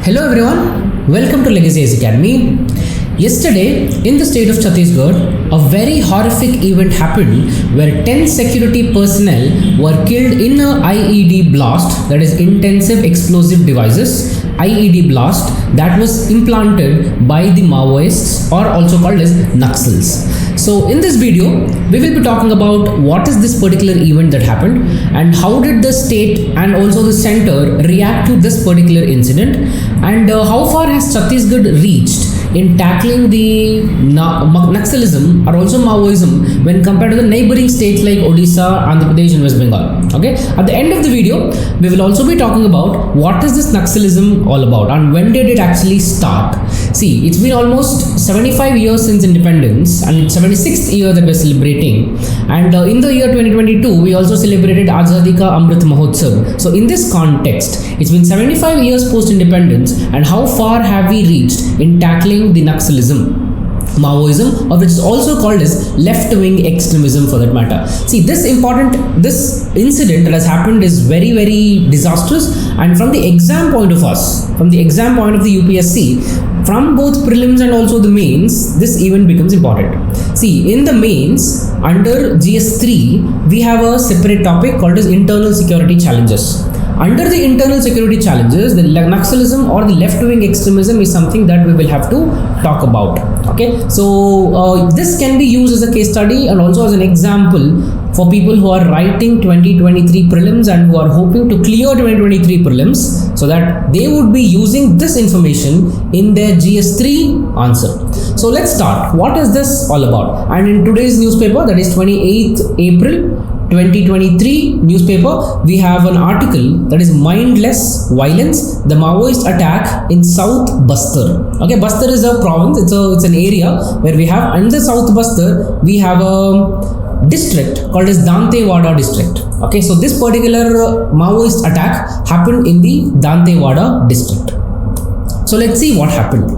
Hello everyone, welcome to Legacy Ace Academy. Yesterday, in the state of Chhattisgarh, a very horrific event happened where 10 security personnel were killed in a IED blast, that is Intensive Explosive Devices, IED blast that was implanted by the Maoists or also called as Naxals. So in this video, we will be talking about what is this particular event that happened and how did the state and also the center react to this particular incident and how far has Chhattisgarh reached in tackling the Naxalism or also Maoism when compared to the neighboring states like Odisha, Andhra Pradesh and West Bengal. Okay. At the end of the video, we will also be talking about what is this Naxalism all about and when did it actually start. See, it's been almost 75 years since independence and it's 76th year that we're celebrating, and in the year 2022 we also celebrated Azadi Ka Amrit Mahotsav. So in this context, it's been 75 years post independence and how far have we reached in tackling the Naxalism, Maoism, or which is also called as left-wing extremism for that matter. See, this incident that has happened is very, very disastrous, and from the exam point of the UPSC, from both prelims and also the mains, this event becomes important. See, in the mains, under GS3, we have a separate topic called as internal security challenges. Under the internal security challenges, the Naxalism or the left-wing extremism is something that we will have to talk about. Okay, so this can be used as a case study and also as an example for people who are writing 2023 prelims and who are hoping to clear 2023 prelims, so that they would be using this information in their GS3 answer. So let's start. What is this all about? And in today's newspaper, that is 28th April 2023 newspaper, we have an article that is Mindless Violence, the Maoist attack in South Bastar. Okay, Bastar is a province, it's an area where we have, under South Bastar, we have a district called as Dantewada district. Okay, so this particular Maoist attack happened in the Dantewada district. So let's see what happened.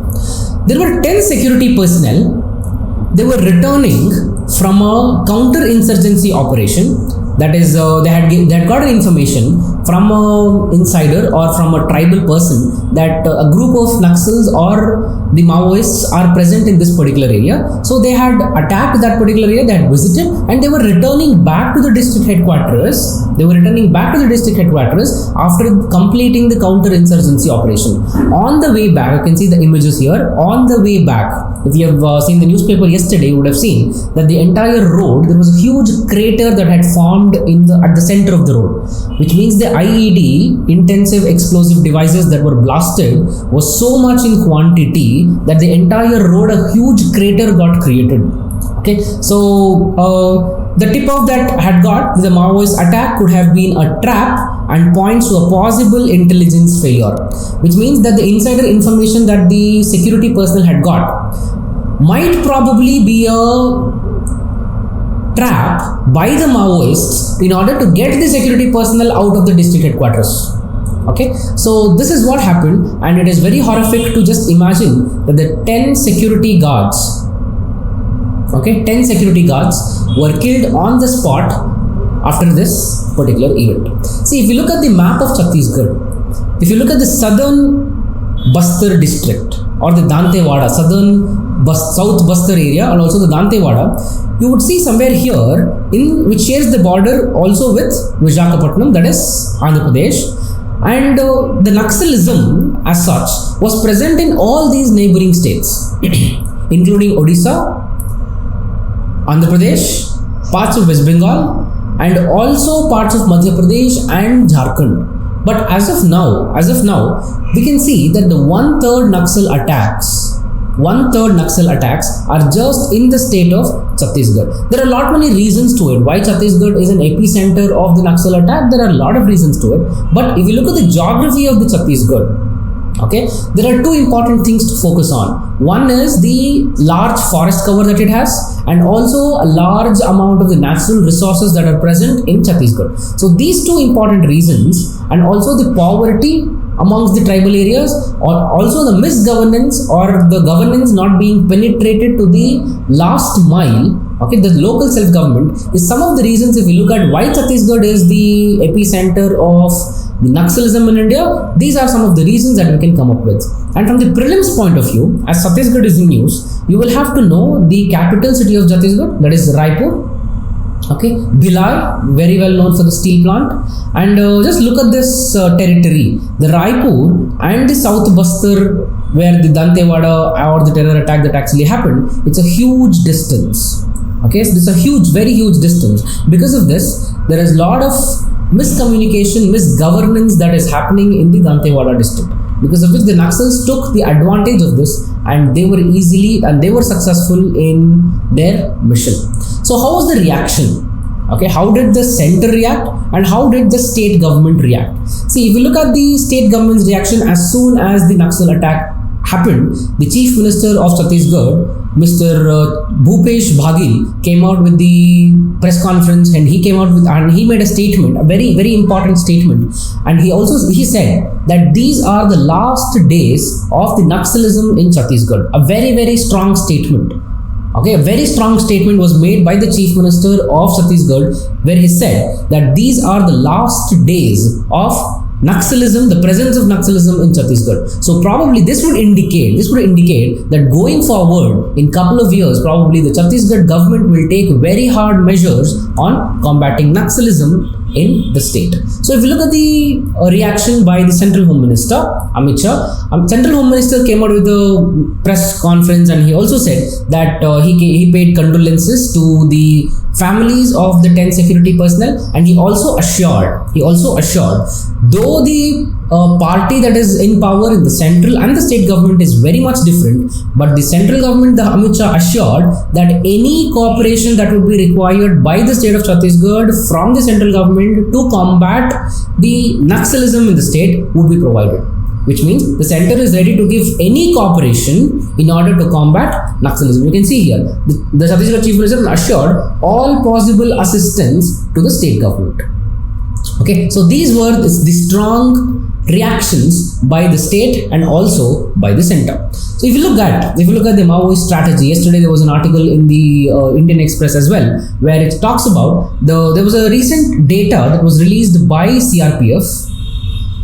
There were 10 security personnel. They were returning from a counter-insurgency operation. That is, they had got an information from an insider or from a tribal person that a group of Naxals or the Maoists are present in this particular area. So they had attacked that particular area, they had visited, and they were returning back to the district headquarters. After completing the counter-insurgency operation. On the way back, you can see the images here. On the way back, if you have seen the newspaper yesterday, you would have seen that the entire road, there was a huge crater that had formed at the center of the road, which means the IED, intensive explosive devices that were blasted, was so much in quantity that the entire road, a huge crater got created. Okay, so the tip of that had got the Maoist attack could have been a trap and points to a possible intelligence failure, which means that the insider information that the security personnel had got might probably be a trap by the Maoists in order to get the security personnel out of the district headquarters. Okay, so this is what happened, and it is very horrific to just imagine that the 10 security guards, 10 security guards were killed on the spot after this particular event. See, if you look at the map of Chhattisgarh, if you look at the southern Bastar district or the Dantewada, South Bastar area and also the Dantewada, you would see somewhere here which shares the border also with Visakhapatnam, that is Andhra Pradesh, and the Naxalism as such was present in all these neighboring states including Odisha, Andhra Pradesh, parts of West Bengal and also parts of Madhya Pradesh and Jharkhand. But as of now, we can see that the one-third Naxal attacks are just in the state of Chhattisgarh. There are a lot many reasons to it. Why Chhattisgarh is an epicenter of the Naxal attack? There are a lot of reasons to it. But if you look at the geography of the Chhattisgarh, okay, there are two important things to focus on. One is the large forest cover that it has, and also a large amount of the natural resources that are present in Chhattisgarh. So these two important reasons, and also the poverty amongst the tribal areas, or also the misgovernance or the governance not being penetrated to the last mile, okay, the local self-government is some of the reasons. If you look at why Chhattisgarh is the epicenter of the Naxalism in India. These are some of the reasons that we can come up with. And from the prelims point of view, as Chhattisgarh is in news, you will have to know the capital city of Chhattisgarh, that is Raipur. Okay, Bhilai, very well known for the steel plant. And just look at this territory, the Raipur and the South Bastar, where the Dantewada or the terror attack that actually happened. It's a huge distance. Okay, so this is a huge, very huge distance. Because of this, there is a lot of miscommunication, misgovernance that is happening in the Dantewada district. Because of which the Naxals took the advantage of this, and they were successful in their mission. So how was the reaction? Okay, how did the center react and how did the state government react? See, if you look at the state government's reaction, as soon as the Naxal attack happened, the Chief Minister of Chhattisgarh, Mr. Bhupesh Baghel, came out with the press conference, and he made a statement, a very, very important statement. And he said that these are the last days of the Naxalism in Chhattisgarh. A very, very strong statement. Okay, a very strong statement was made by the Chief Minister of Chhattisgarh, where he said that these are the last days of Naxalism, the presence of Naxalism in Chhattisgarh. So probably this would indicate that going forward in couple of years, probably the Chhattisgarh government will take very hard measures on combating Naxalism in the state. So if you look at the reaction by the Central Home Minister, Amit Shah, Central Home Minister came out with a press conference, and he also said that he paid condolences to the families of the 10 security personnel, and he also assured, though the party that is in power in the central and the state government is very much different, but the central government, the Amit Shah, assured that any cooperation that would be required by the state of Chhattisgarh from the central government to combat the Naxalism in the state would be provided. Which means the center is ready to give any cooperation in order to combat Naxalism. You can see here, the Chhattisgarh Chief Minister assured all possible assistance to the state government. Okay, so these were the strong reactions by the state and also by the center. So if you look at the Maoist strategy, yesterday there was an article in the Indian Express as well, where it talks about there was a recent data that was released by CRPF.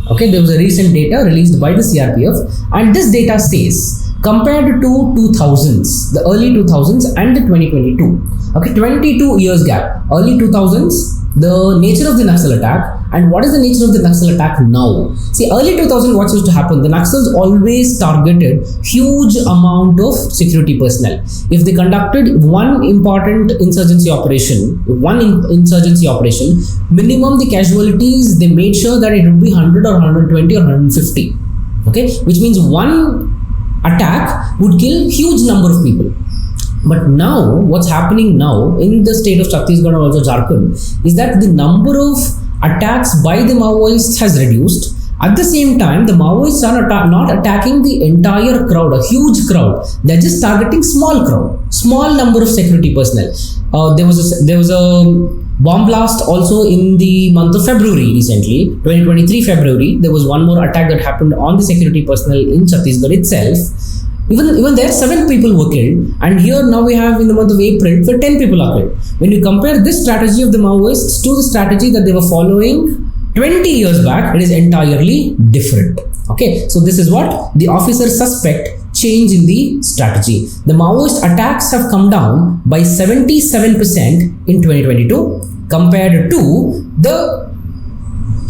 Okay, there was a recent data released by the CRPF, and this data says, compared to 2000s, the early 2000s and the 2022, okay, 22 years gap, early 2000s, the nature of the Naxal attack, and what is the nature of the Naxal attack now? See, early 2000, what used to happen? The Naxals always targeted huge amount of security personnel. If they conducted one important insurgency operation, minimum the casualties, they made sure that it would be 100 or 120 or 150. Okay, which means one attack would kill huge number of people. But now, what's happening now in the state of Chhattisgarh and also Jharkhand is that the number of attacks by the Maoists has reduced. At the same time, the Maoists are not attacking the entire crowd, a huge crowd. They're just targeting small number of security personnel. There was a bomb blast also in the month of February recently, 2023 February. There was one more attack that happened on the security personnel in Chhattisgarh itself. Even there, 7 people were killed, and here now we have in the month of April, where 10 people are killed. When you compare this strategy of the Maoists to the strategy that they were following 20 years back, it is entirely different. Okay, so this is what the officers suspect change in the strategy. The Maoist attacks have come down by 77% in 2022 compared to the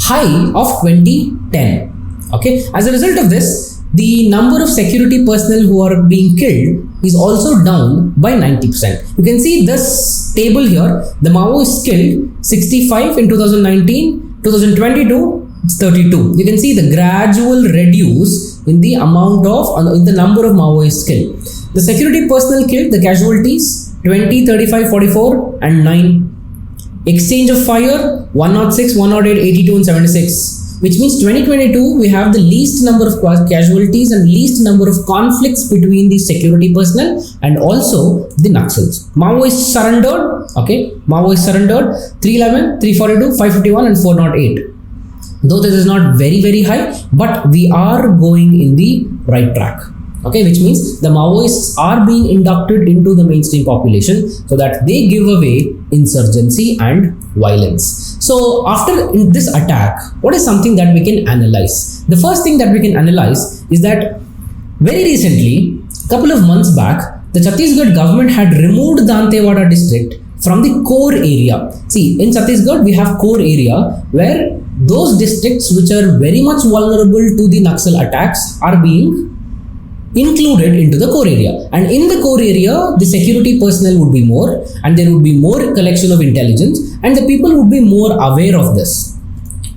high of 2010. Okay, as a result of this, the number of security personnel who are being killed is also down by 90%. You can see this table here. The Maoists killed 65 in 2019, 2022, it's 32. You can see the gradual reduce in the amount of, in the number of Maoists killed. The security personnel killed, the casualties, 20, 35, 44 and 9. Exchange of fire, 106, 108, 82 and 76. Which means 2022 we have the least number of casualties and least number of conflicts between the security personnel and also the Naxals. Maoists surrendered, okay, 311, 342, 551 and 408. Though this is not very high, but we are going in the right track. Okay, which means the Maoists are being inducted into the mainstream population so that they give away insurgency and violence. So after this attack, what is something that we can analyze? The first thing that we can analyze is that very recently, couple of months back, the Chhattisgarh government had removed Dantewada district from the core area. See, in Chhattisgarh, we have core area where those districts which are very much vulnerable to the Naxal attacks are being included into the core area, and in the core area the security personnel would be more, and there would be more collection of intelligence, and the people would be more aware of this.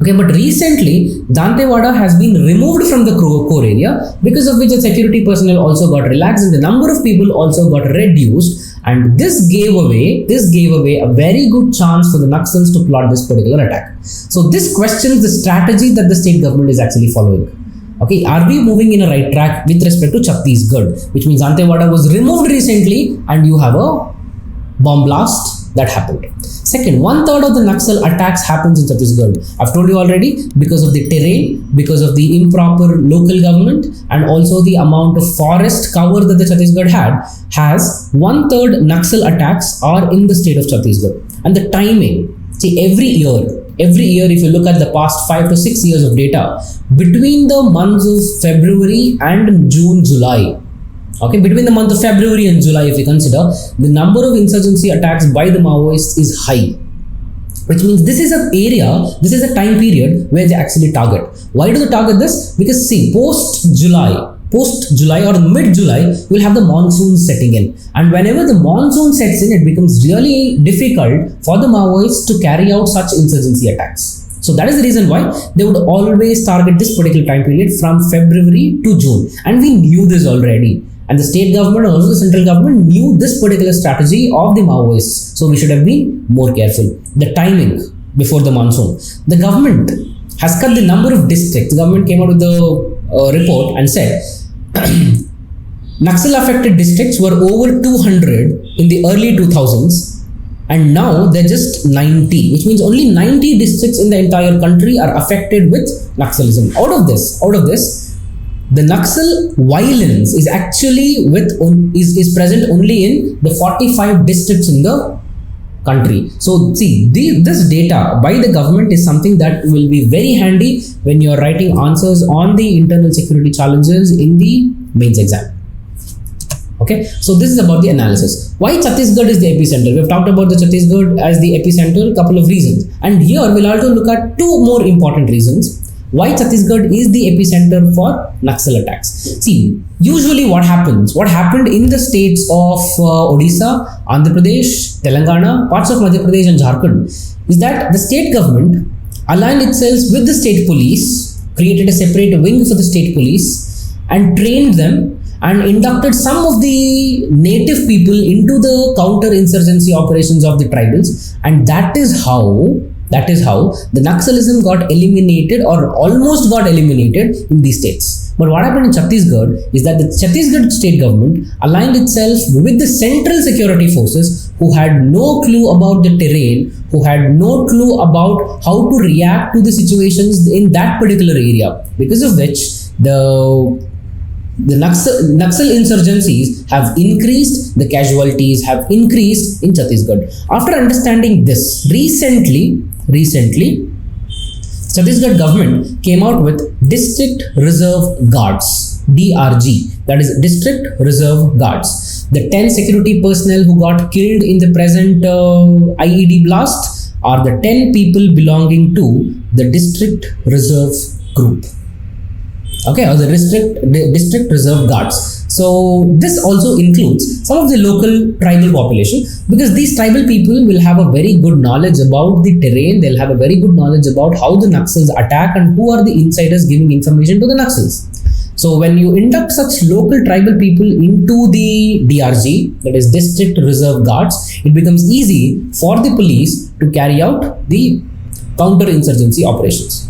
Okay, but recently Dantewada has been removed from the core area, because of which the security personnel also got relaxed and the number of people also got reduced, and this gave away a very good chance for the Naxals to plot this particular attack. So this questions the strategy that the state government is actually following. Okay, are we moving in a right track with respect to Chhattisgarh, which means Dantewada was removed recently and you have a bomb blast that happened. Second, 1/3 of the Naxal attacks happens in Chhattisgarh. I've told you already, because of the terrain, because of the improper local government, and also the amount of forest cover that the Chhattisgarh has 1/3 Naxal attacks are in the state of Chhattisgarh. And the timing, see, every year if you look at the past 5 to 6 years of data, between the months of February and June, July, okay, between the month of February and July, if you consider, the number of insurgency attacks by the Maoists is high, which means this is a time period where they actually target. Why do they target this? Because see, post-July or mid-July, we'll have the monsoon setting in, and whenever the monsoon sets in, it becomes really difficult for the Maoists to carry out such insurgency attacks. So that is the reason why they would always target this particular time period from February to June, and we knew this already. And the state government and also the central government knew this particular strategy of the Maoists. So we should have been more careful. The timing before the monsoon. The government has cut the number of districts. The government came out with the report and said Naxal affected districts were over 200 in the early 2000s, and now they're just 90, which means only 90 districts in the entire country are affected with Naxalism. Out of this, the Naxal violence is actually is present only in the 45 districts in the country. So see, this data by the government is something that will be very handy when you are writing answers on the internal security challenges in the mains exam. Okay, so this is about the analysis. Why Chhattisgarh is the epicenter? We have talked about the Chhattisgarh as the epicenter, a couple of reasons, and here we'll also look at two more important reasons why Chhattisgarh is the epicenter for Naxal attacks. See, usually what happened in the states of Odisha, Andhra Pradesh, Telangana, parts of Madhya Pradesh and Jharkhand is that the state government aligned itself with the state police, created a separate wing for the state police and trained them and inducted some of the native people into the counter-insurgency operations of the tribals, and that is how the Naxalism got eliminated or almost got eliminated in these states. But what happened in Chhattisgarh is that the Chhattisgarh state government aligned itself with the central security forces, who had no clue about the terrain, who had no clue about how to react to the situations in that particular area, because of which the Naxal insurgencies have increased, the casualties have increased in Chhattisgarh. After understanding this, recently Chhattisgarh government came out with District Reserve Guards, DRG, that is District Reserve Guards. The 10 security personnel who got killed in the present IED blast are the 10 people belonging to the District Reserve Group. Okay, or the district reserve guards. So this also includes some of the local tribal population, because these tribal people will have a very good knowledge about the terrain. They'll have a very good knowledge about how the Naxals attack and who are the insiders giving information to the Naxals. So when you induct such local tribal people into the DRG, that is District Reserve Guards, it becomes easy for the police to carry out the counter-insurgency operations.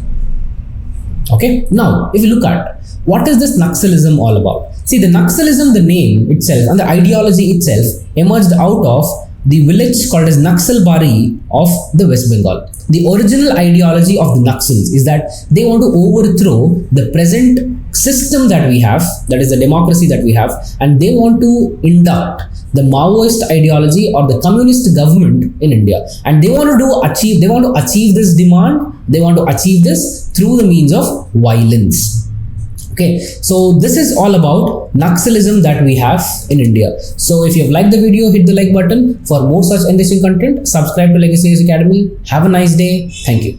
Okay, now if you look at what is this Naxalism all about? See, the Naxalism, the name itself and the ideology itself emerged out of the village called as Naxalbari of the West Bengal. The original ideology of the Naxals is that they want to overthrow the present system that we have, that is the democracy that we have, and they want to induct the Maoist ideology or the communist government in India, and they want to achieve this demand. They want to achieve this through the means of violence. Okay, so this is all about Naxalism that we have in India. So if you have liked the video, hit the like button. For more such enriching content, subscribe to Legacy Academy. Have a nice day. Thank you.